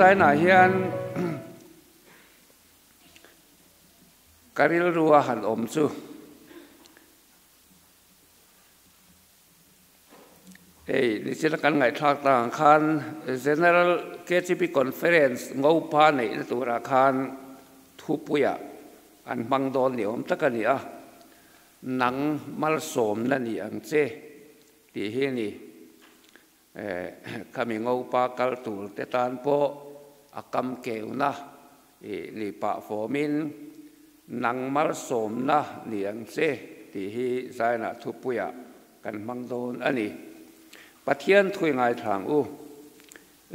สายหนาเฮียนการิลรัวหันอมซูนี่จะกันไงทางต่างคัน General KGP Conference งบพาในตัวราคาทุบปุยอันบังโดนเหนียวตะกันนี่หนังมัลสมนั่นนี่อังเจที่เฮนี่ขมิงบปากลตูเตตานโปอากำเกวนะนี่ปะโฟมินหนังมัลสมนะนี่อังเจที่เฮใส่นะทุบปุยกันบังโดนอันนี้ปะเทียนถุยไงทาง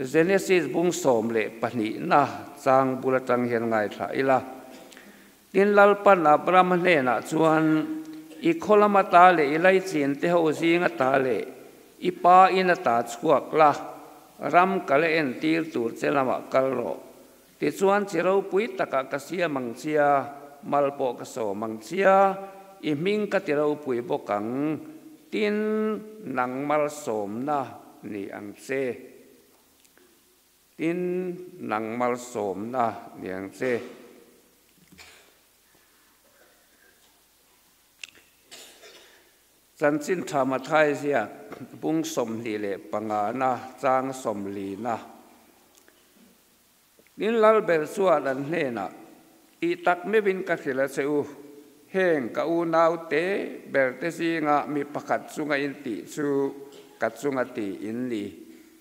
เจเนซิสบุงสมเละปนินะจางบุรจังเห็นไงทายละดินลัลปันอับรามเนนะชวนอีโคลมาตาเละไลจีนเทหูซีงตาเละอีปาอินตาชวกละรำกะเลนตีร์ตูเซลามะกัลโลติชวนจิเราปุยตะกะกะเสียมังเสียมัลโปกะโสมังเสียอีมิงกะติเราปุยบกังตินหนังมัลสมนะนี่อังเซตินหนังมัลสมนะนี่อังเซจันจินธรรมไทยเสียบุ้งสมลีเลปังานะจางสมลีนะนินลัลเบลสวดอันเนนะอีตักไม่บินกัสิละเซอูเฮงกะอูนาวเตเบลเตซีงะมีประกัดสุงอินติสุกัดสุงติอินลี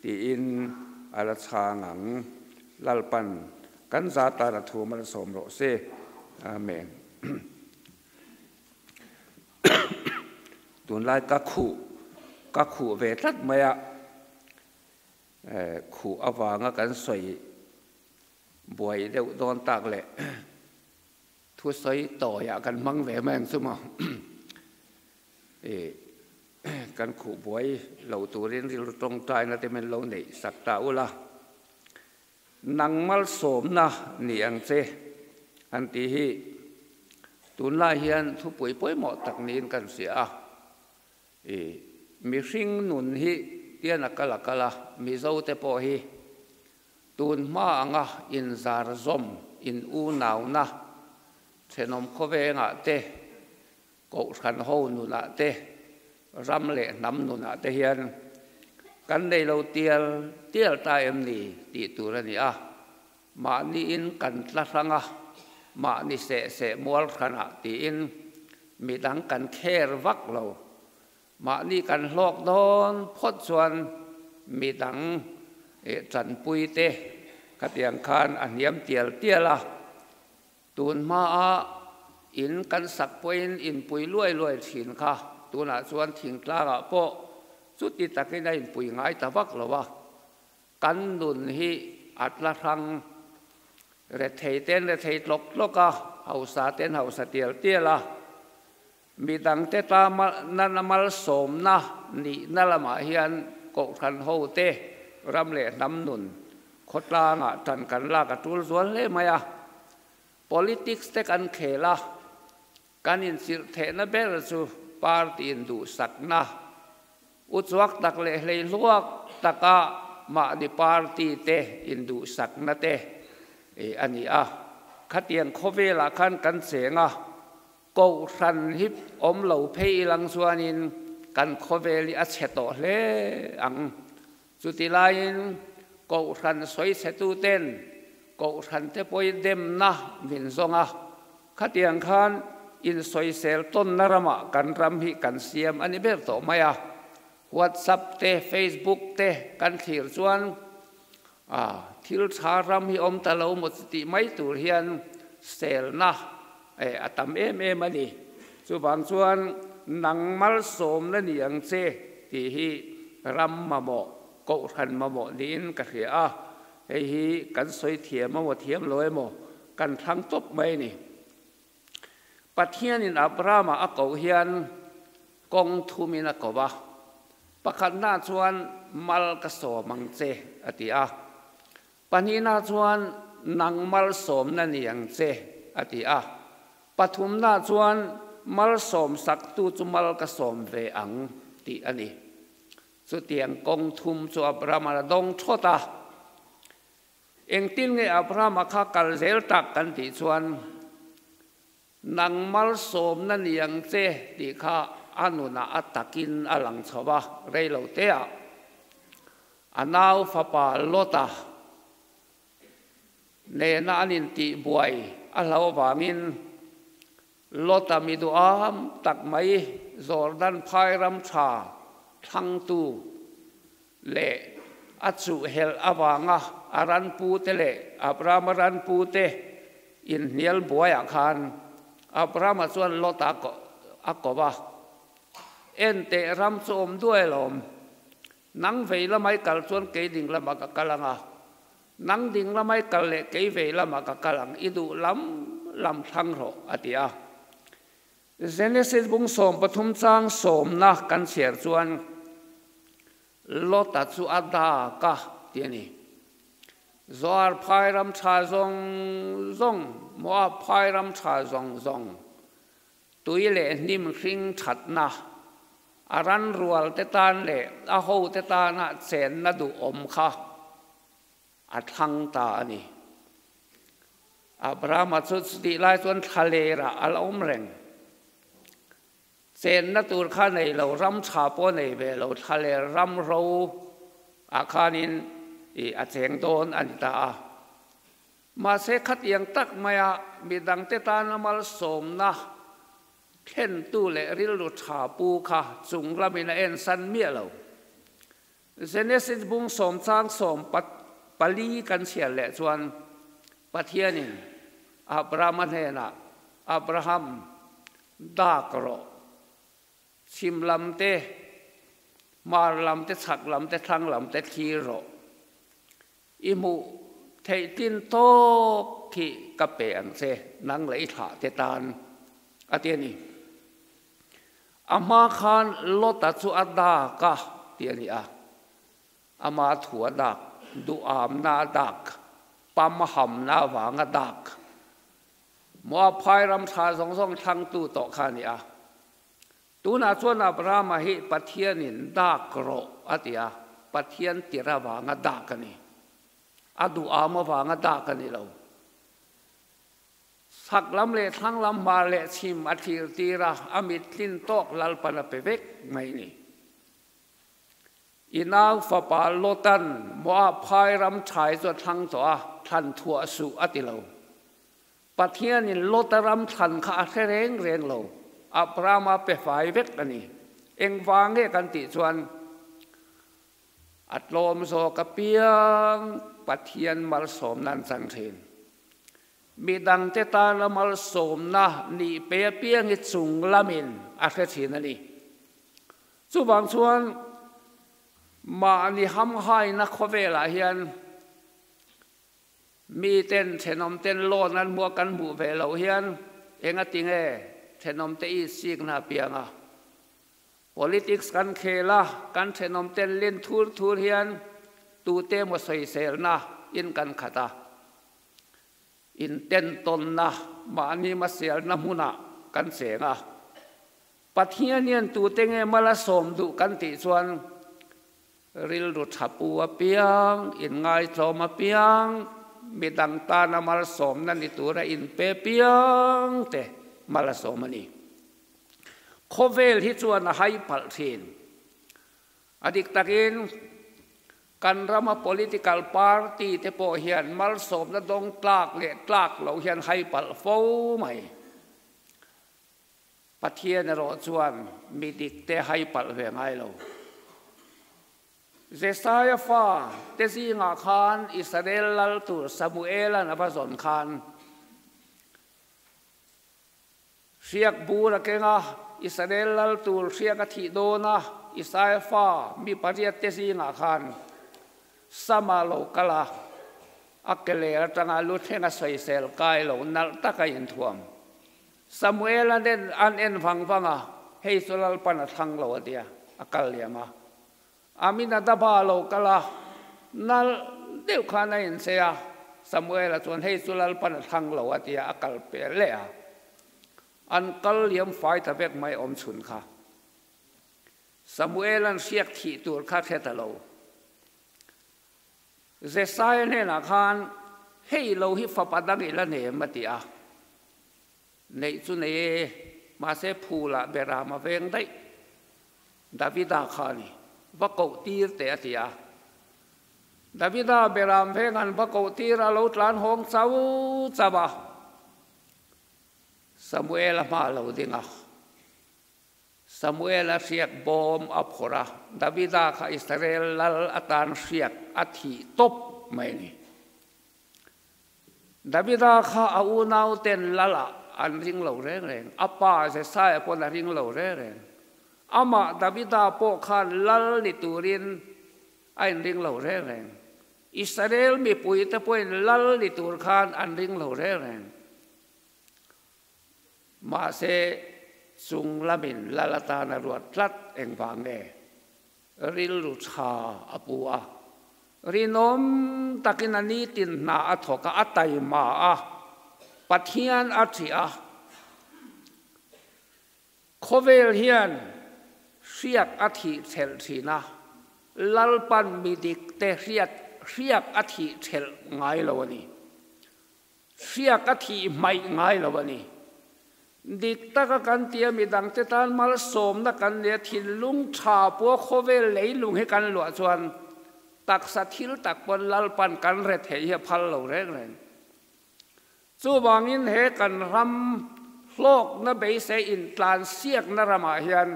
ตีอินอาราชางังลัลปันกันซาตาระทูมันสมโรเซอาเมนตุนไลกักขู่เวทัดเมียขู่อวางกันสวยบวยเดี๋ยวโดนตากแหละทุสอยต่ออยากกันมั่งแหวแมงสมองกันขู่บวยเหล่าตัวเรียนที่ตรงใจนะแต่เป็นเราในสักตาอุละนังมัลสมนะนี่อังเซอันที่ฮีตุนไลเฮียนทุปุยป่วยหมอตักนีนกันเสียมีสิ่งหนุนฮีเตียนักละกละมีเจ้าเตปอฮีตุนมาอ่ะอินซาร์ซอมอินอูนาวนะเชนอมเขาเวงะเตกขันหูนุนะเตรำเละน้ำนุนะเตเฮียนกันได้เราเตียลตายนี่ตีตัวนี่มานี่อินกันละสังมานี่เสมัวขณะตีอินมีดังกันแค่วักเรามานี่กันลอกดอนพดส่วนมีดังจันปุยเตขัดยังคานอันเยี่ยมเตียละตูนมาอินกันสักปุยอินปุยรวยถิ่นค่ะตูนส่วนถิ่นกลางโปสุดที่ตะกี้ได้ปุยง่ายตะวักหรอวะกันดุนฮีอัดละทังเรทเทเต้นเรทเทลกลกะเฮาสาเต้นเฮาสเตียละมีดังเตตานันมัลสมนะนี่นั่นละมาเฮียนกขันโฮเตรำเละน้ำนุนขดลางจันกันลากระตุลส่วนเล่มายา politics เตกันเขละกันอินสิเทนเบลสูปาร์ตีอินดูสักนะอุจวักตักเละลวกตะกะมาดิปาร์ตีเตอินดูสักนะเตอันนี้ขัดยังโคเวลาขันกันเสียงกูรันฮิปอมเหล่าเพยลังส่วนนินกันโคเวลิอัชเตอเลอังสุดที่ไลน์กูรันสวยเสตุเต้นกูรันเตปอยเดมนะวินซงขัดยังขันอินสวยเซลต้นนรมากันรำฮิกันเสียมอันนี้เบิดต่อมาWhatsApp เต Facebook เตกันขีดส่วนทิลชารำฮิอมตะเลวหมดสติไม่ตูเฮียนเซลนะอัตมมันนี่ส่วนบางส่วนหนังมัลสมและนี่ยังเซที่ฮีรำมาบอกกูขันมาบอกดินกันเขียฮีกันสวยเทียมมาบอกเทียมลอยโมกันทั้งตบไม่นี่ปัจเจียนินอับรามาเกาเฮียนกองทุมินักบะประคันนาชวนมัลกโสมังเจอติปนีนาชวนนังมัลสมนั่นยังเจอติปฐุมนาชวนมัลสมสักตูจุมัลกโสมเวอังติอันนี้สุดเตียงกองทุมสุอับรามาดงโชตา เองติ้งไงอับรามาข้ากัลเซลตักกันติชวนนังมัลโสมนั่นยังเจติข้าอนุนาอัตตกินอลังชวะเรโลเตียอนาวฟาปาโลตาเนนานินติบวยอัลลอฮ์วางินโลตามิดูอามตักไม่จอร์ดันพายรัมชาทั้งตูเละอัจสุเฮลอาวางะอารันปูเตเละอับรามารันปูเตอินเนียลบวยอาคารอับรามาส่วนโลตาก็อักกบะเอ็นเตรัมโสมด้วยลมนังเวลไม่กัลส่วนเกดิ่งละมากกัลังะนังดิ่งละไม่กัลเละเกเวลมากกัลังอิดูลำทั้งโรอติอาเจเนซิสบุงสมปฐุมจางสมนะกันเสียจวนโลตัดสุอาดากะเตียนี่จอร์พายรำชาจงมัวพายรำชาจงตุยเล่นิมคริงฉัดนะอารันรัวเตตานเล่อาหูเตตานะเซนนัดูอมค่ะอัดทังตานี่อับรามัสุดติไลส่วนทะเลระอัลอมเรงเซนนัตูข้าในเรารำชาปในเวเราทะเลรำเราอาคานินอาเจงโดนอันตามาเสขัดยังตักมายามีดังเตตานมาลสมนะเข็นตู้เลริลชาปูค่ะจุงละมินาเอ็นสันเมียเราเซเนสิบุงสมสร้างสมปลีกันเสียแหละส่วนปะเทียนินอับรามันเฮนะอับราฮัมดากรอชิมลำเตมาลำเตฉักลำเตทั้งลำเตทีโรอิมูเทตินโตที่กระเปียงเสนังไหลถาเตตานอาเตียนี่อามาคานโลตัสุอาดากะเตียนี่อามาถัวดักดูอามนาดักปั๊มหำนาหวางดักมัวพายรำชาสองทั้งตู้โตขานี่ตูน่าชวนอับรามาฮิปะเทียนินดากโรอติอาปะเทียนติระวางดากันนี่อดูอามวางดากันนี่เราสักลำเละทั้งลำมาเละชิมอธิรตีระอมิตลินโตกลัลปนาเปเวกไม่นี่อินางฟาปาโลตันมัวพายรำชายจนทั้งตัวทันทัวสุอติเราปะเทียนินโลตรำทันข้าเร่งเราอับรามาเปฝ่ายเวกกันนี่เอ็งวางเงกันติส่วนอัดลมโซกเปียงปัทเทียนมัลสมนันสังเทนมีดังเตตาละมัลสมนะนี่เปียเปียงอิจุงละมินอาเทียนนี่สุบางส่วนมานี่ห้ำให้นักเวลาเฮียนมีเต้นเชนอมเต้นโลนั้นมัวกันบูเวลาเฮียนเองติงเชนอมเตอีสิกนาเปียงpolitics กันเคล่ะกันเชนอมเต้นเล่นทูเฮียนตูเตมวสอยเซลนะอินกันขัดอินเต้นตนนะมานี่มาเสียน้ำมุนะกันเสียงปัทเฮียนเนียนตูเตงมาละสมดูกันติส่วนริลรุทับปัวเปียงอินไงโจมาเปียงมีดังตานามาละสมนั่นตัวระอินเปียงเตมาละสมนี่โคเวลที่ชวนให้พัลทินอดีตตะกินกันรามา political party เทปเฮียนมาลสมนั่นดงตากเละตากเราเฮียนให้พัลโฟใหม่ปะเทียนรอชวนมีดิกเตให้พัลเวงให้เราเจสายฟ้าเตซีงาคานอิสราเอลลตุซามูเอลนภาษาคานเสียกบูระเกงอิสราเอลลตุเสียกทิโดนะอิสายฟ้ามีปฏิเตซีงาคานสมาโลกลาอักเกเลรตังอาลุเทงสวยเซลกายโลนัลตะกายินทวมซามูเอลเดนอันเอ็นฟังเฮสุลลปันทังโลเดียอักเลียมาอามินาดาบาโลกลานัลเดียวขานัยนเสียซามูเอลส่วนเฮสุลลปันทังโลเดียอักเปเลียอันกัลเลียมไฟตะเบกไม่อมชุนค่ะซามูเอลันเสียกที่ตัวข้าเทตโลเจสายเนี่ยนะคาน เฮ้ยเราฮิฟปัดดังอีละเนี่ยมาติอาในจุนเอมาเสพูละเบรามาเวงได้ดาวิดาขานีว่าเกาตีร์เตะติอาดาวิดาเบรามเวงันว่าเกาตีร์เราตรานหงเสาจับะซามูเอลมาเราดิงาซามูเอลเสียกบอมอัพระดาวิดาข้าอิสราเอลลัลอัตานเสียกอัฐิตบไม่นี่ดาวิดาข้าอาวนาวเต็นละละอันริงเหล่าแรงๆอัปปาเสสายปนริงเหล่าแรงๆอามาดาวิดาโปขันลัลลิตูรินอันริงเหล่าแรงๆอิสราเอลมีปุยตะปุยลัลลิตูรขันอันริงเหล่าแรงๆมาเสสุงละมินละละตานรวดรัดเองฟังเนริลลุชาอปัวรินอมตะกินันีตินนาอัฐกะอัตไตมาอะปัทยันอัติอะโคเวลเฮียนเสียกอัฐิเทลสีนะลัลปันมีดิกเตเสียกอัฐิเทลไงละวันนี้เสียกอัฐิไม่ไงละวันนี้ดิกตะกันเตียมีดังเตตานมาลสมนักกันเดียทินลุงชาปัวโคเวลเลยลุงให้กันหลวจวนตักสัทิลตักบนลัลปันกันเรทเฮียพัลเหล่าแรงจู่บางอินเหกันรำโลกนเบเซอินตลานเสียกนรมาเฮียน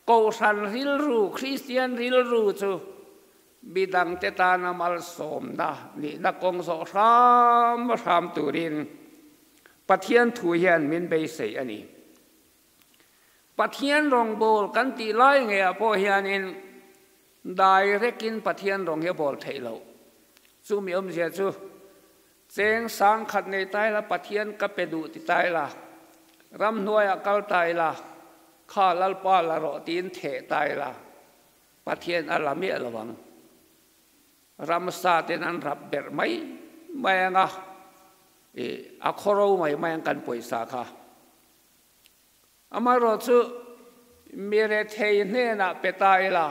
โกสันริลรูคริสเตียนริลรูจู่บิดังเตตานามัลสมนะนี่นักกงโสรามตูรินปัทยันถุยันมินเบเซอันนี้ปัทยันรองโบลกันตีไล่เงียพอเฮียนินได้เรกินปัทยันรองเฮียบอลเทลจู่มีเสียจู่เจงสังขัดในตายละปัทยันกับเปดูติตายละรำนวยอักลตายละข้าลัลปาละรอตีนเทตายละปัทยันอัลลามีอัลวังรำซาเตนันรับเบรไม่ไม่งะอักขรไม่กันป่วยสาขาอามารถมีเรเทยเนนะเปตายละ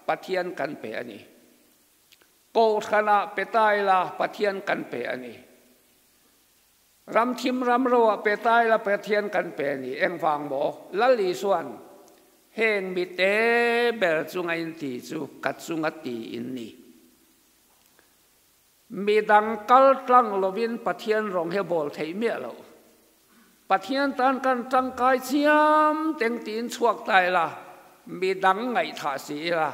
ปัทยันกันเปอันนี้โกธนะเปตายละปัทยันกันเปอันนี้รำทิมรำรัวเปตายละปัทยันกันเปนี่เอ็งฟังบอกละลีส่วนเฮงมิเตเบลจุงอินติจูกัดจุงตีอินนี่มีดังกัลตังลวินปัทยันรองเฮบอลเทเมียเราปัทยันตันกันจังกายเชียมเต็งตีนชวกตายละมีดังไงถาสีละ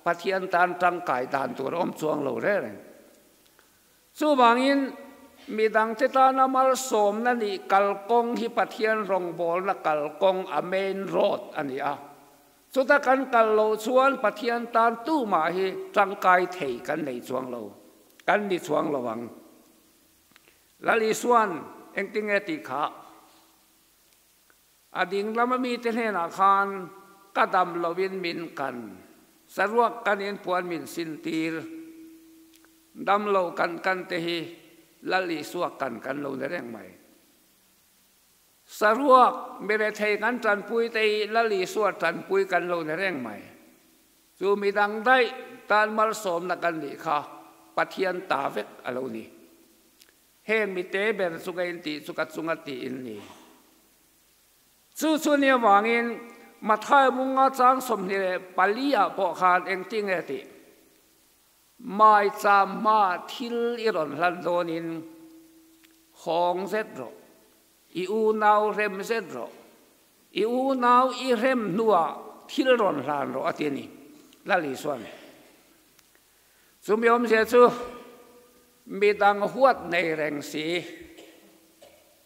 ปัทยันตันจังกายดานตัวอมจวงเราเร่สู้บางอินมีดังเจตานามัลสมนั่นนี่กัลกงที่ปัทยันรองบอลละกัลกงอเมนโรดอันนี้อ่ะสุดท้ายกันกัลโลชวนปัทยันตันตู้มาให้จังกายเทกันในจวงเรากันดิช่วงระวังละลีส่วนเองติงเอติขาอดิ่งละมันมีเทนาคารกระดำลวินมินกันสรวกกันเอ็นปวนมินสินตีรดำโลกันเตหีละลีสวกกันโลในแรงใหม่สรวกเมเรเทกันจันปุยเตละลีสวกจันปุยกันโลในแรงใหม่จูมีดังได้ตานมัลสมนักกันดีค่ะปัทยันตาเวกอะไรนี่เฮมิเตเบรสุกัยติสุกัดสุงติอินนี่จู่เนี่ยวางินมาทายมุงอาจางสมนี่ปาลียปอคานเองติงเอติไม่จำมาทิลอิรอนลันโดนินของเซตโรอีอูนาวเรมเซตโรอีอูนาวอีเรมนัวทิลรอนลันโรอตินี่ลาลิส่วนสมยอมเสียชูมีดังหัวในแรงสี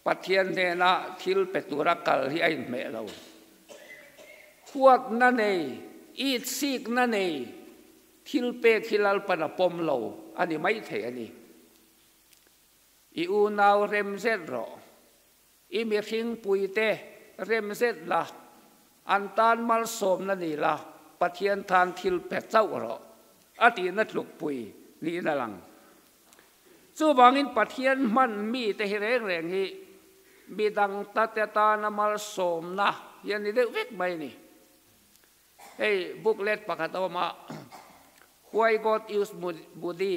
ปัทยันเนนะทิลเปตุรักกัลที่ไอเมเราหัวนั่นเองอีดซีกนั่นเองทิลเปทิลปนปมเราอันนี้ไม่เท่อันนี้อีอูนาวเรมเซตรออีมีทิ้งปุยเตเรมเซตละอันตานมัลสมนั่นนี่ละปัทยันทานทิลเปเจ้ารออตินัดลุกปุยนี่นั่นลังสู้บางอินปัทยันมันมีแต่เรื่องนี้มีดังตัดตานมัลสมนะยันนี่เด็กเวกไปนี่เฮ้บุกเล็ดปากตัวมา Why God used Buddhi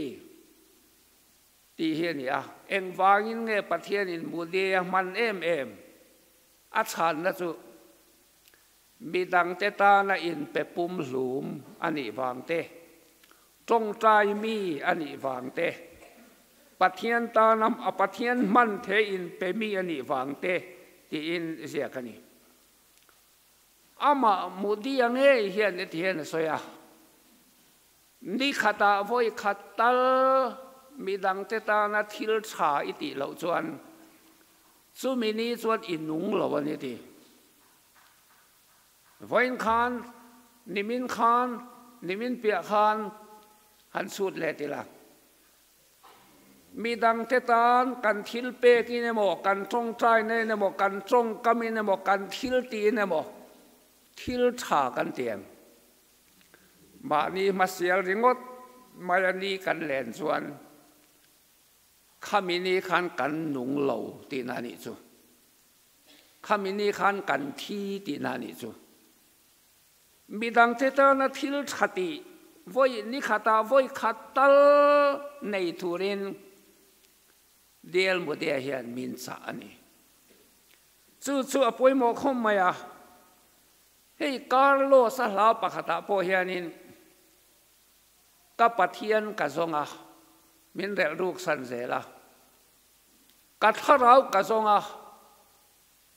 ตีเฮียนี่เอ็งวางอินเงปะเทียนินมูเดียมันเอ็มอาชันนะจุมีดังเตตานะอินเปปุ่มหลุมอันนี้วางเตจงใจมีอันนี้วางเตปะเทียนตานำปะเทียนมันเทอินเปมีอันนี้วางเตตีอินเสียกันนี่อามามูดียังเฮียนเทียนสวยนี่ขัดไว้ขัดตามีดังเตตานะทิลชาอิติเหล่าจวนสุมินีจวนอินุงเหล่าวันนี้ทีวันคานนิมินคานนิมินเปียคานหันสุดเลยทีละมีดังเตตานกันทิลเปกินเนโมกันจงใจเนโมกันจงกามินเนโมกันทิลตีเนโมทิลชากันเตียงมานี้มาเสียริงดมาอันนี้กันแหลนส่วนข้ามินีขันกันหนุ่งเหล่าตีนานิจูข้ามินีขันกันที่ตีนานิจูมีดังเทตนาทิลขัติวัยนิขัตาวัยขัดตัลในทุรินเดียลมุเดียเฮียนมินสานีจู่ๆป่วยหมอคมมาเฮ้ยคาร์โลสลาปะขัตาโพเฮียนินกับปะเทียนกับซงมินเรลูกสันเซล่ะกัดทาราวกับซง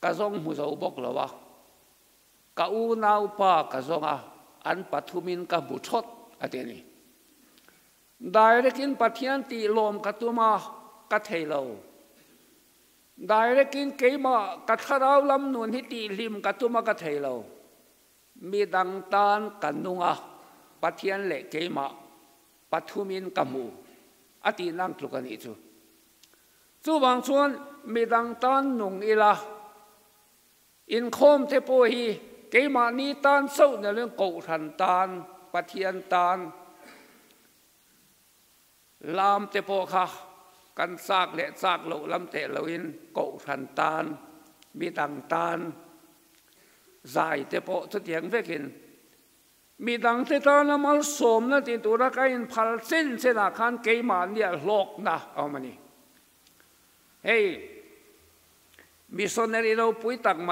กับซงมุสาวบกละวะกับอูนาวปากับซงอันปัทุมินกับบุชดอะไรนี่ได้เรกินปะเทียนตีลมกับตัวมากับเทลาวได้เรกินเกมากับทาราวลำนวนที่ตีลิมกับตัวมากับเทลาวมีดังตานกันนุงปะเทียนเละเกมาปัทุมินกับมูอตีนั่งตุกันอีจู่บางส่วนมีดังตานนุงอีละอินโคมเทโพฮีเกมานีตานเศร้าในเรื่องโกทันตานปะเทียนตานลามเทโพค่ะกันซากเละซากเหลาลำเตะเหลาอินโกทันตานมีดังตานใจเทโพทุกอย่างเวกินมีดังเทตานามัลสมนั่นที่ตัวรักอินพัลเส้นเสนาคันเกมาเนี่ยหลอกนะเอามานี่เฮ้ยมิสเนรีเราปุยตักไหม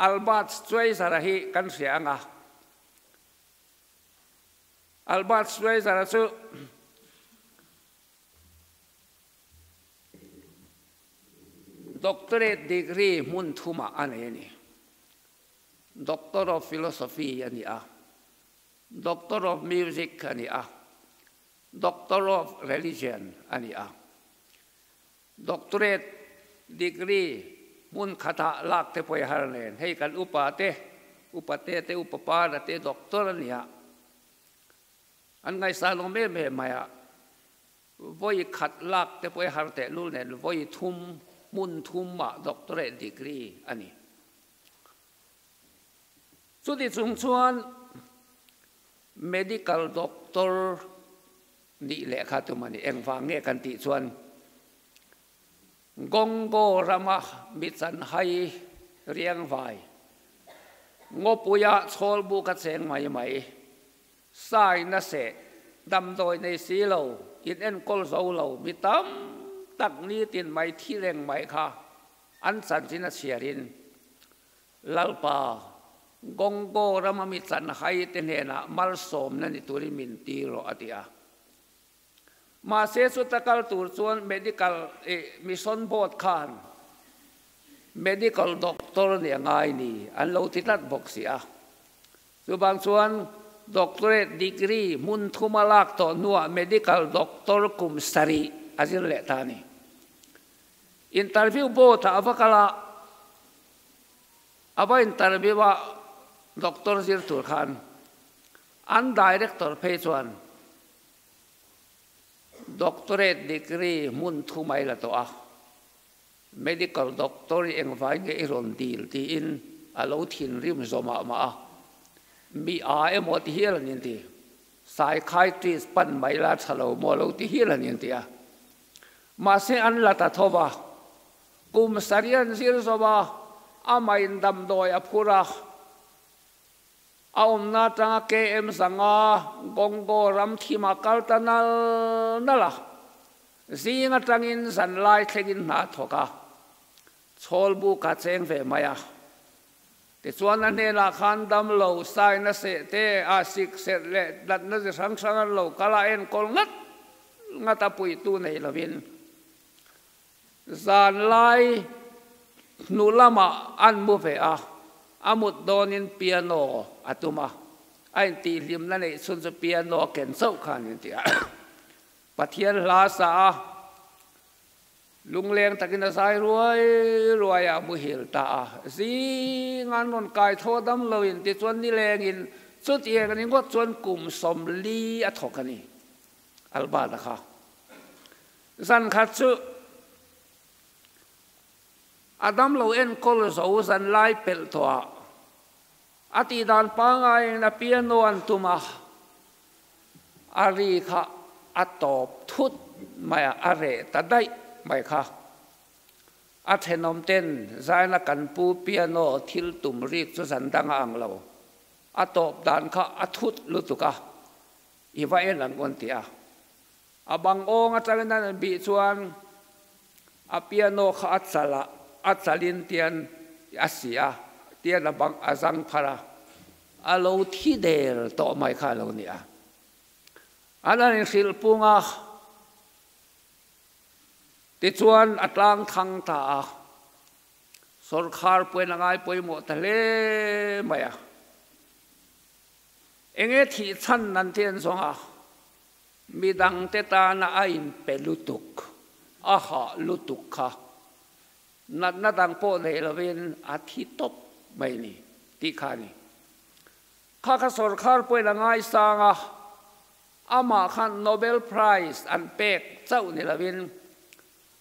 อัลบัตช่วยสารหิกันเสียงอัลบัตช่วยสารสุdoctorate degree มุนทุมาอันนี้ Doctor of Philosophy อันนี้Doctor of Music อันนี้Doctor of Religion อันนี้Doctorate Degree มุนคาถาลักเทปอยฮาร์เลนให้กันอุปาเตอุปปาเตด็อกเตอร์นี่อันไงสารลงเม่ไม่วัยขัดลักเทปอยฮาร์เตลูเนลวัยทุมมุนทุมDoctorate Degree อันนี้สุดที่สูงส่วน medical doctor นี่แหละครับทุกมันเองฟังเนี่ยกันติส่วนกงโกรามะมิสันไฮเรียงไว้งปุยะโชลบุกัดเสงใหม่สายนัสเสดำโดยในสีเหลาอินเอ็นกอลโซเหลามีตั้มตักนี้ตินใหม่ที่แรงใหม่ค่ะอันสันจินเสียรินลัลปากงโกรามะมิสันไฮเตนเฮนะมัลสมนั่นตุริมินตีโรอติอามาเสสุตะกัลตูส่วน medical มิชชั่นบอร์ดคาน medical doctor เนี่ยง่ายนี่อันเราติดตัดบอกเสียส่วนบางส่วน doctorate degree มุนทุมาลักต่อนัว medical doctor กุมสรีอาจินเลตานี่ interview โบถ้าอภักละอภัย interview ว่า doctor ซิร์ตุลคานอัน director เพจวันDoctorate degree มุนทุไม่ละตัว medical doctor เองฝ่ายเงี้ยรอนดีลที่อินอาลูทินริมสมามามีหมดที่เฮลันยันตีpsychiatrist ปันไม่ละฉลาดมอลูที่เฮลันยันตีมาเสียอันละตัดทว่ากุมสารีนสิรสว่าอาไม่ดำโดยอภูระเอาหน้าจังเกมสังกงโกรัมที่มาคัลตันนั่นละ zinga tangin san lai thlegin na thoka chol bu ka cheng ve maya te chuan an ne la khan dam lo sai na se te a sik se le dat na je sang sang lo kala en kol ngat ngata pui tu nei lovin zan lai nu lama an mu ve a amut donin piano atuma ai ti lim na nei sun zu piano ken so khan ni ti pathian la sa lung leng takin sai ruai a mu hil ta zi ngan non kai tho dam loin ti chuan ni leng in chu ti kan ni ngot chuan kum som li a thokani alba da kha zan kha chu adam lo en kol zo zan lai pel to ati dan pa ngai na piano an tuma ari kha atop thut maya are ta dai mai kha a thenom ten zaina kan pu piano thil tum rik chu san danga ang lo atop dan kha athut lutuka iwa en an on tia abang ong atangna bi chuan a piano kha achala achalin tian asia tian abang azang phara alo thi der to mai kha lo nia anan khil punga ti chuan atlang thang ta sarkar poina ngai poimo tale maya enge thi chan nan ten zonga midang te ta na ain pelutuk aha lutuk kha nat na dang po nei lovin athi top mai ni ti khani kha kha sarkar poina ngai sanga ama khan Nobel Prize an pek chau ni lovin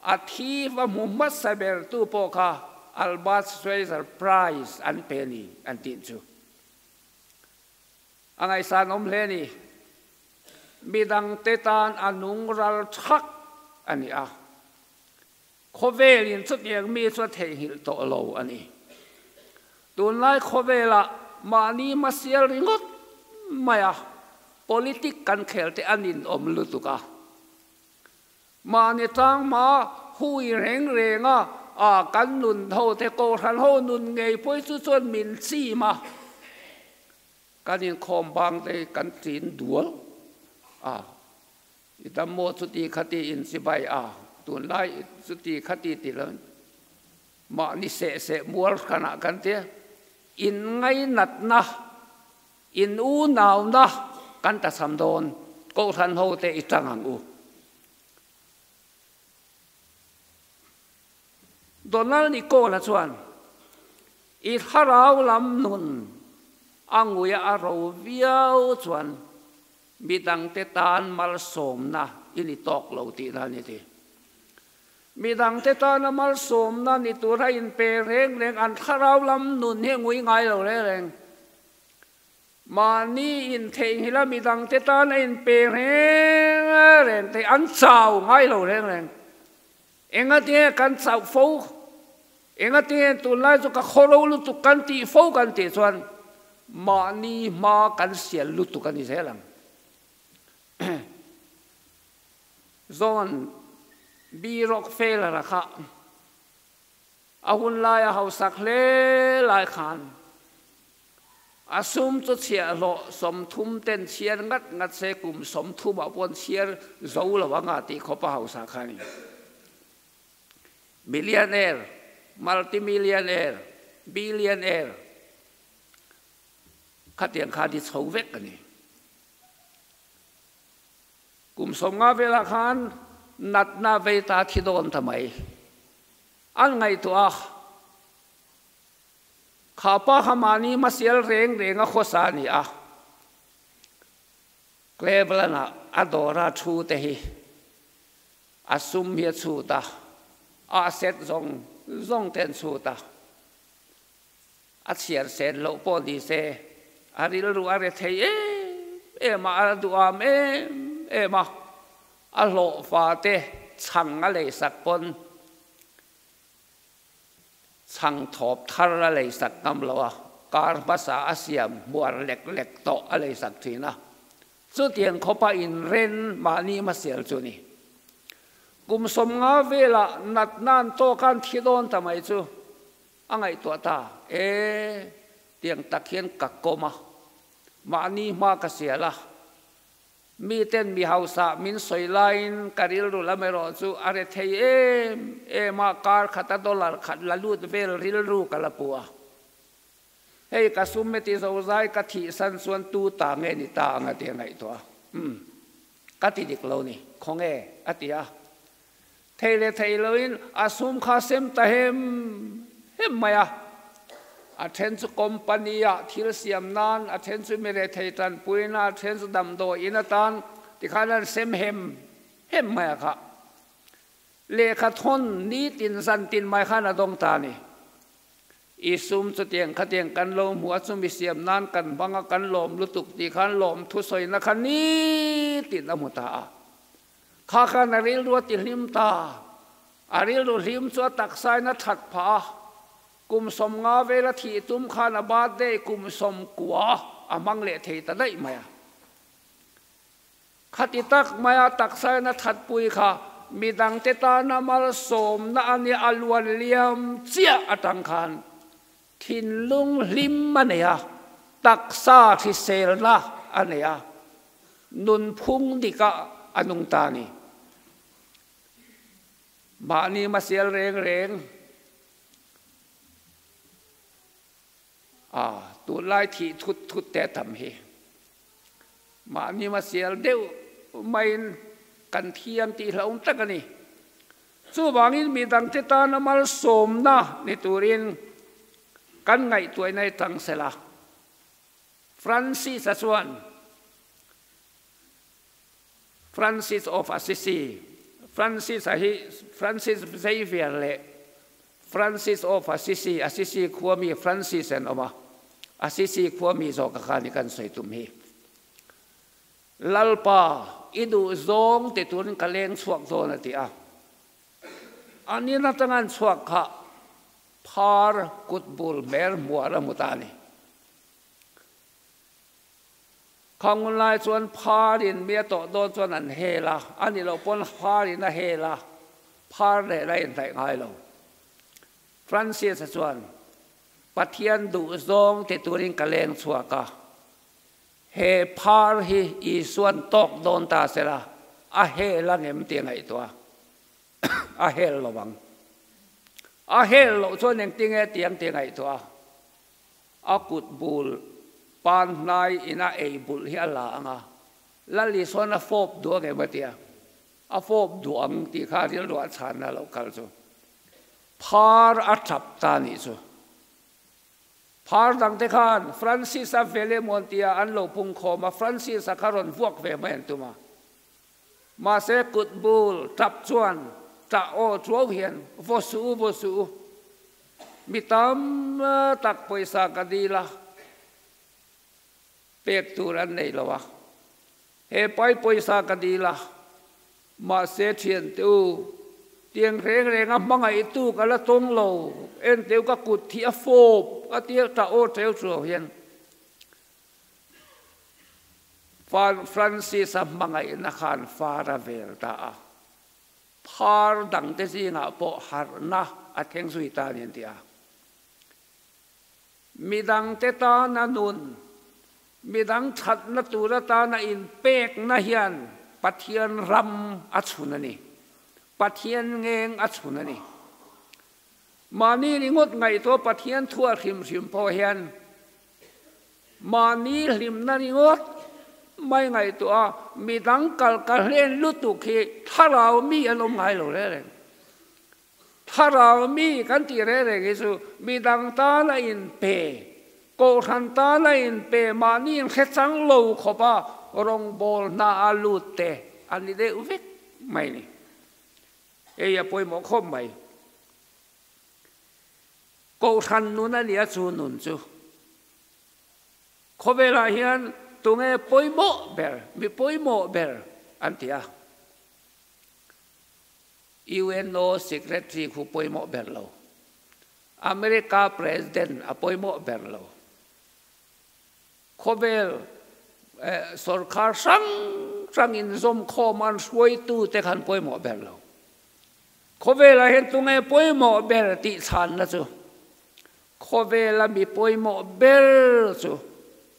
athi va muhammad saber tu poka Albert Schweitzer Prize an penny an tin chu angai san om leni midang tetan anung ral thak ani a khovelin chut yang mi chu thei hil to lo ani tun lai khovela mani masial ringot maya politik kan khelte anin om lutuka mani tang ma hui reng renga a kan nun tho te ko than ho nun ngei poi chu chon min chi ma kanin khom bang te kan tin dual itam mo chu ti khati in sibai tun lai chu ti khati ti lo ma ni se mual kana kan te in ngai nat na in u naw na kan ta sam don ko than ho te itangang u Donald Nicola chuan i harau lam nun anguya aro viau chuan midang te tan mal som na ini tok lo ti na ni ti midang te tan mal som na ni tura in pe reng reng an harau lam nun he ngui ngai lo reng mani in thei hila midang te tan in pe reng reng te an chau ngai lo reng enga te kan chau fo enga te tu lai chu ka khoro lu tu kan ti fo kan ti chuan mani ma kan sial lu tu kan ni zelang zon bi Rockefeller kha ahun lai a hausak le lai khan asum chu chia lo som thum ten chiar ngat se kum som thum a pon chiar zo lo wanga ti khopa hausa khani millionaire multimillionaire billionaire khatiang kha di chho vek ani kum somnga vela khan natna veita thidon tamai an ngai to khapa hamani masial reng renga khosani kleblana adora thu te hi asum hi chu ta set zong ten chu ta a chiar sen lo po di se aril ru are thei e ma du am e ma a lo fa te chang a le sak pon chang thop thar a le sak nam lo kar basa asiam buar lek lek to a le sak thina chu tiang khopa in ren mani ma sel chu ni กุมสมงาเวลานัดนานโตกันที่โดนทำไมจูอังไงตัวตาเตียงตะเคียนกักโกมานี่มากเสียละมีเต้นมีเฮาสะมินสวยไลน์การิลรูละไม่รอจูอะไรเทมาการขัดดอลลาร์ขัดละลูดเวลริลรูกัลปัวเฮ้ยกระสุมเมติโซใจกะทิสันส่วนตูตาเงนิตาอังเตียงไงตัวกะทิดิกโลนี่ของอติยาเทเลอินอาสุมข้าเซมตะเฮมมายาอาเทนสุคอมพานีทิลเซียมนานอาเทนสุเมเรเทตันปุยนาอาเทนสุดัมโดอินาตันที่ข้านั้นเซมเฮมมายาค่ะเลขาทนนี้ตินสันตินไม่ข้านาดงตานี่อีซุมสุเตียงขัดเตียงกันลมหัวซุมิเสียมนานกันบังกันลมลุตุกตีขันลมทุสอยนักนี้ติดละมุตาข้าขันอาริลรัวติลิมตาอาริลรัวลิมสัวตักไซนัทัดผากุมสมงาเวลที่ตุมขันบาดได้กุมสมกัวอามังเลเทตได้ไหมขัดตักมาตักไซนัทัดปุยข้ามีดังเตตานามาลสมนาอันนี้อลวนเลียมเจียอตังขันทินลุงลิมมันเนี่ยตักซาที่เซลนะอันเนี่ยนุนพุงดิกะอนุงตานีบ้านนี้มาเสียเร่งตัวไล่ที่ทุดแต่ทำเฮบ้านนี้มาเสียเดียวไม่กันเทียมตีเราอุ้งตะกันนี่สู้บางนี้มีดังเตตานมาลสมนะในตัวเรียนกันไงตัวในทางเสลาฟรานซิสส่วนฟรานซิสออฟอาซิซีฟรานซิสเซเวียร์เล่ฟรานซิสออฟอาซิซีขัวมีฟรานซิสเอ็นออกมาอาซิซีขัวมีโซกขานิกันใส่ตุ่มเฮลัลปาอิดูซงติตุนกะเลงสวกโซนติอาอันนี้นับงานสวกค่ะพาร์กุดบุลเมร์มัวระมุตานีของลายส่วนพารินเมียโตโดนส่วนนั้นเฮล่ะอันนี้เราปนพารินนะเฮล่ะพาร์ได้แต่ง่ายเราฟรานซิสส่วนปัทยันดูซงติตุรินกะเลงสวกะเฮพาร์ฮีอีส่วนตกโดนตาเสละอาเฮละเนมเตียงไอตัวอาเฮลระวังอาเฮลส่วนหนึ่งเตียงไอตัวอากุดบุลปานนายอินาเอบุลฮิอัลลาอ่ะแล้วลิส่วนอาฟอบดวงเอเมตียอาฟอบดวงที่ข้าเรียนรู้ชาญนะเราคัลจูพาร์อัฐบตานิจูพาร์ดังเตขันฟรานซิสเวเลมอนตียอันโลพุงโคมาฟรานซิสคารอนพวกเวเมนตุมาเสกุดบุลทับชวนจะโอทัวเหียนวสูมีตามตักปอยสากดีละเปียกตูรันในละวะเฮไปปอยสากดีละมาเสเทียนตูเตียงเร่งมังไอตูกันละตรงโลเอ็นเตียวก็กุดที่อโฟบเตียวจะโอเทียวทัวเหียนฟรานซิสมังไอนักขันฟาราเวลตาพาร์ดังเตจิงาโปฮาร์นะอัดเข่งสุยตาเนียนเตียมีดังเตตานานุนมีดังชัดนตูรตานาอินเปกนาเฮียนปัทเทียนรำอัชุนนี่ปัทเทียนเงงอัชุนนี่มานี่งดไงตัวปัทเทียนทั่วริมพอเฮียนมานี่ริมนั่นงดไม่ไงตัวมีดังกัลเล่นลุตุกีถ้าเรามีอารมณ์ไงเราเลยถ้าเรามีกันที่เรื่องกิสุมีดังตาลอินเปโกทันตาลอินเปมานี่แค่สังโลขบะรงบอลนาอาลูเตอันนี้เดอุเวกไม่นี่อย่าป่วยหมอคมไม่โกทันนู้นนี่ยจูนุนจูขบเวลาเฮียนตัวเงี้ยป่วยหมอเบลมีป่วยหมอเบลอันที่UNO Secretary ผู้ป่วยหมอเบลเราอเมริกา President ป่วยหมอเบลเราขบเวลสุรคาสังอินซอมข้อมันช่วยตู้แต่ขันป่วยหมอเบลเรา khó về là hiện tung nghe bôi mỏ bèr tị sản là chú khó về là bị bôi mỏ bèr chú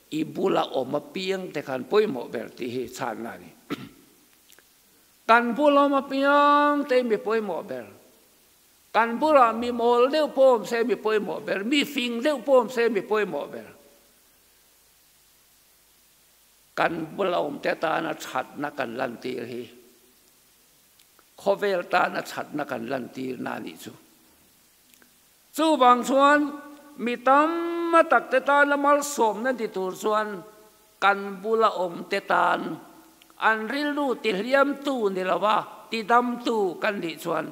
ibula oma piang te kan bôi mỏ bèr tị sản là đi kan bula oma piang te bị bôi mỏ bèr kan bula mi mol leo pom se bị bôi mỏ bèr mi phing leo pom se bị bôi mỏ bèr kan bula om te ta na chat na kan lan ti hi khó về ta na chặt na kan lan ti na ni chú bằng xuân mi tam mà tắc te ta na mal som na ti tur xuân kan bula om te tan an ril lu ti liam tu ni lawa ti dam tu kan di xuân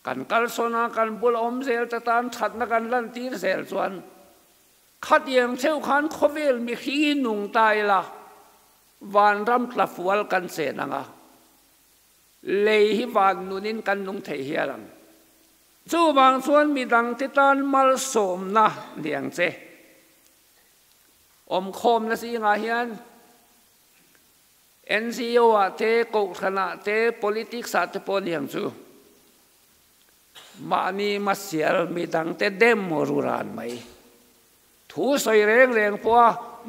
kan kal sona kan bula om zel te tan chặt na kan lan ti zel xuân khát yang theo khan khó về mi khi nung tai la van ram tla fual kan se na nga lei hi van nunin kan nung thei hiaram chu bang chuan mi dang ti tan mal som na liang che om khom na si nga hian NGO a te ko khana te politics a te pon liang chu mani masial mi dang te dem ruran mai thu soi reng reng po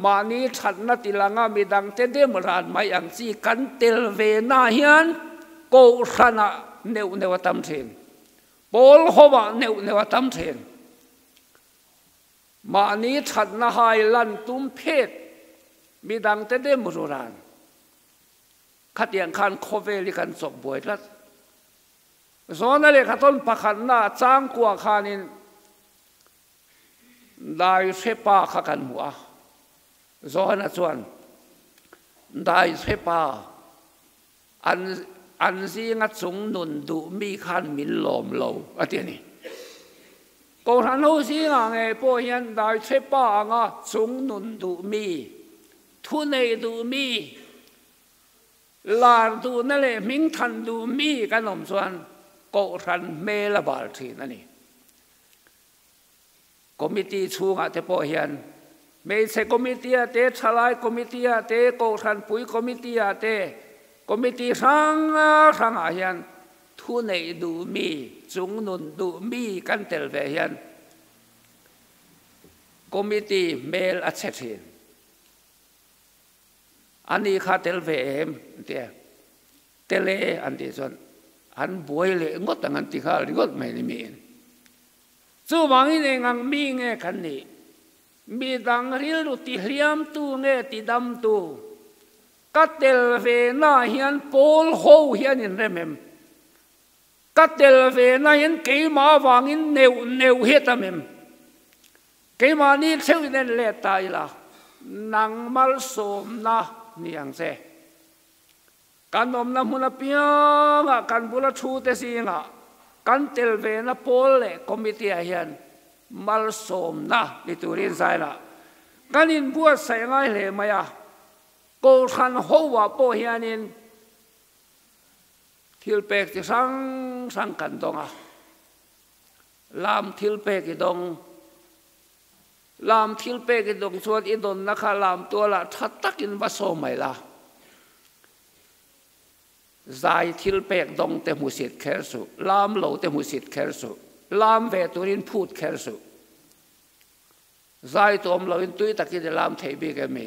mani that na tilanga mi dang te dem ran mai ang chi kan tel ve na hian cô khana neu neu tam then bol hova neu neu tam then mà ní thật na hai lần tum phết mi đăng tới đêm một ran khát điện khan khó về li khan sọc bồi lát do na le khát tôn pakhan na trang qua khanin đại sepa khakan mua do na chuan đại sepa anh si ngắt súng nôn đủ mi khan min lom lâu à tiền này cô thằng hậu si ngang nghe bộ hiện đại chế ba ngà súng nôn đủ mi thu này đủ mi là đủ nè lệ minh thần đủ mi cái nôm xuân cô thằng mê là bảo thì nè nè committee chu ngà thế bộ hiện mê sẽ committee thế chalai committee thế cô thằng bùi committee thế committee sang à hiền thu này đủ mi chúng nôn đủ mi căn tel về hiền committee mail accept hiền anh đi khát tel về em thế tele anh đi chọn anh bồi lệ ngót anh đi khát ngót mày đi miền chú mang đi ngang mi nghe khăn đi mi đang riêng lu ti liam tu nghe ti đam tu cắt tel về na hiền pol hou hiền in remem cắt tel về na hiền cái má vàng in neu neu hết amem cái má ni theo nên lệ tai la nang mal som na niang se kan om na muna pia nga kan bula thu te si nga kan tel ve na pol le committee hiền mal som na liturin sai la kan in bua sai ngai le maya cô khăn hô và po hianin thil pek ti sang sang kan donga lam thil pek ki dong lam thil pek ki dong chuan I don na kha lam to la that takin ba so mai la zai thil pek dong te musit kher su lam lo te musit kher su lam ve turin phut kher su zai tom lo in tui takin lam thei bi ke me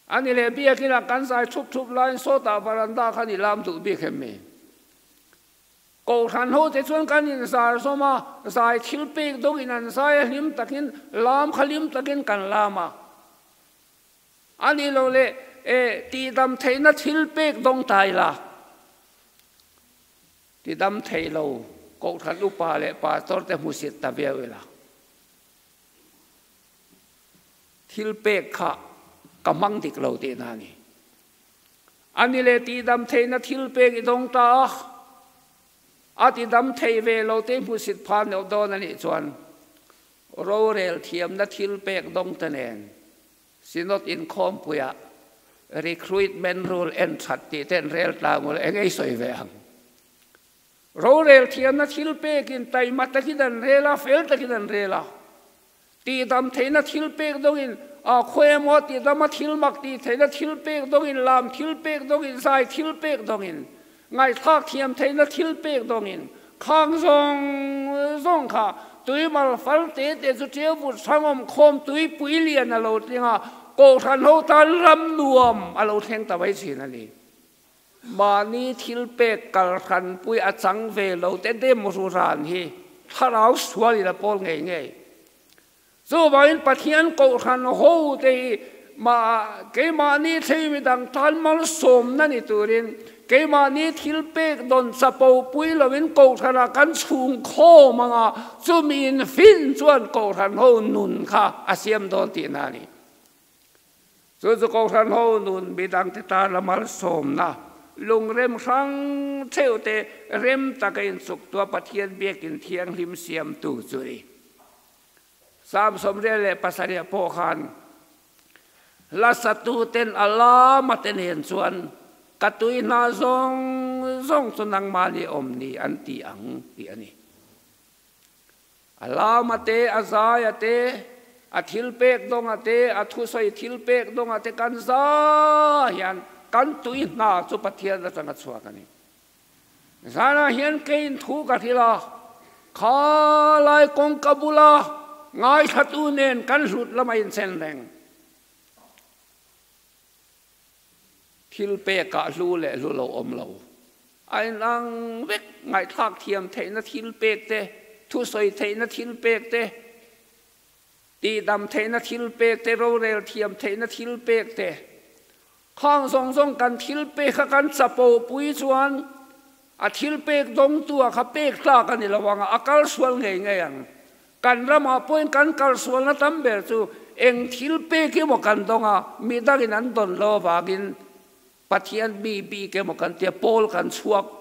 anh ấy lấy bia khi là cán sai chụp lại số ta varanda khani làm tụ bia khem me cầu thằng hậu thế chuan cán in sai số mà sai thiếu bia đông in anh sai lim takin làm khalim takin can làm à anh ấy lo le ti đam thấy nó thiếu bia đông tai la ti đam thấy lâu cầu thằng lúc pa le pa tor te musit ta bia la thiếu bia kha kamang dik lo te na ni ani le ti dam the na thil pe ki dong ta ati dam thei ve lo te pu sit phan no do na ni chuan ro rel thiam na thil pe dong ta nen sinot in khom puya recruitment rule en that ti ten rel ta ngol engei soi ve ang ro rel thiam na thil pe kin tai ma ta ki dan rela fel ta ki dan rela ti dam the na thil pe dong in khoe mo ti da ma thil mak ti the na thil pek dong in lam thil pek dong in sai thil pek dong in ngay thác thiam thấy nó thiếu bê đông in khang rong khá tụi mà phải tế để cho chế vụ sang ông khom tụi bùi liền là lâu tiếng à cổ thần hậu ta lâm nuông à lâu tiếng ta vậy gì nè mà ní thiếu bê cả thần bùi à chẳng về lâu tế đêm một số ràn hi thà áo xua đi là bol ngày ngày dù vậy bắt hiện cổ thần hậu thì mà cái mà ní thấy mình đang tan mal sôm nè ní tụi đến cái mà ní thiếu bê đòn sập bầu bùi là bên cổ thần là cắn chuông khô mà ngà chú mình phин chuan cổ thần hậu nụn khá à xem đòn tiền nè ní rồi cổ thần hậu nụn bị đang thế ta là mal sôm na lung rem sang theo te rem ta cái suk tua bắt hiện bê kinh thiêng lim xem tu rồi sam som re le pasaria po khan la satu ten ala ma ten hen chuan katui na zong sunang mali omni anti ang ti ani ala ma te azaya te athil pek dong ate athu soi thil pek dong ate kan za hian kan tui na chu pathian la changa chua kani zana hian kein thu ka thila kha lai kong kabula ngai thatu nen kan rut lamain sen leng thil pe ka lu le lu lo om lo ai nang vek ngai thak thiam the na thil pek te thu soi the na thil pek te ti dam the na thil pek te ro rel thiam the na thil pek te khang song kan thil pek kha kan chapo pui chuan a thil pek dong tua kha pek tla kan ilawanga akal sual ngei ngei ang kan rama point kan kal sual na tamber chu eng thil pek ki mo kan donga mi dagin an don lo wagin pathian bi ke mo kan tia pol kan chuak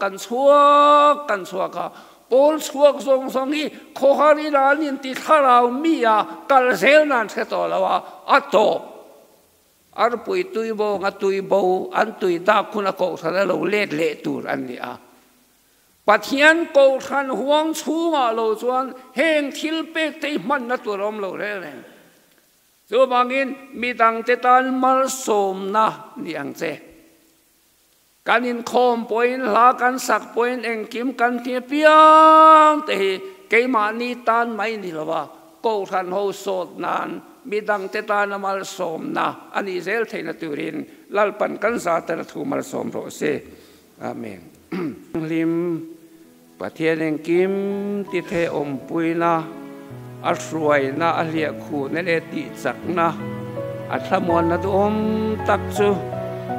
ka pol chuak song hi khohari ranin ti tharau mi a kal zel nan the to lawa ato ar pui tui bo nga tui bo an tui da khuna ko thana lo let le tur an ni a pathian ko than huang chunga lo chuan heng thil pek te man na turom lo re le zo bangin midang te tan mal som na ni ang che kanin khom point la kan sak point eng kim kan ti piang te ke ma ni tan mai ni lawa ko than ho sot nan midang te tan mal som na ani zel theina turin lalpan kan sa tar thu mal som ro se amen lim pathian eng kim ti the om puina a hruai na a lia khu ne le ti chak na a thlamon na du om tak chu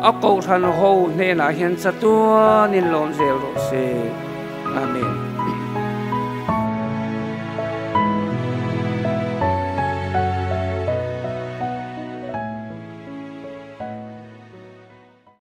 a ko than ho ne na hian cha tu nin lom zel ro se amen